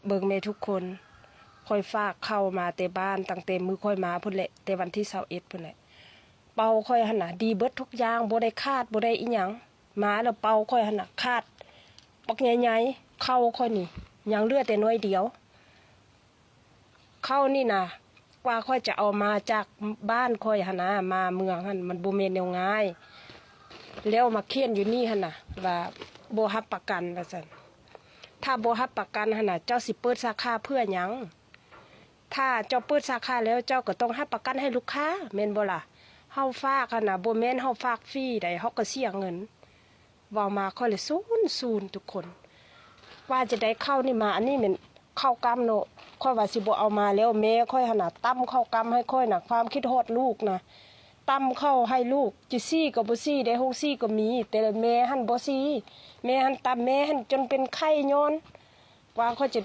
เบิ่งแม่ทุกคนค่อยฝากเข้ามาแต่บ้านตั้งแต่มือค่อยมาพุ่นแหละแต่วันที่21พุ่นแหละเป่าค่อยหั่นน่ะดีเบิดทุกอย่างบ่ได้คาดบ่ได้อีหยังมาแล้วเป่าค่อยหั่นน่ะคาดปักใหญ่ๆเข้าค่อยนี่ยังเหลือแต่น้อยเดียวเข้านี่น่ะกว่าค่อยจะเอามาจากบ้านค่อยหั่นน่ะมาเมืองหั่นมันบ่แม่นแนวง่ายแล้วมาเขียนอยู่นี่หั่นน่ะว่าบ่รับประกันว่าซั่นถ้าบ่รับประกันหั่นน่ะเจ้าสิเปิดสาขาเพื่อหยังถ้าเจ้าเปิดสาขาแล้วเจ้าก็ต้องรับประกันให้ลูกค้าแม่นบ่ล่ะเฮาฝากหั่นน่ะบ่แม่นเฮาฝากฟรีได้เฮาก็เสียเงินเว้ามาค่อยเลยซูนทุกคนว่าจะได้เข้านี่มาอันนี้แม่นเข้ากรรมเนาะค่อยว่าสิบ่เอามาแล้วแม่ค่อยหั่นน่ะตั้มเข้ากรรมให้ค่อยน่ะความคิดฮอดลูกนะตั้มเข้าให้ลูกจิซี่ก็บ่ซี่ได้6ซี่ก็มีแต่แม่หั่นบ่ซี่แม่หั่นตำแม่หั่นจนเป็นไข้ย้อนว่าค่อยจะ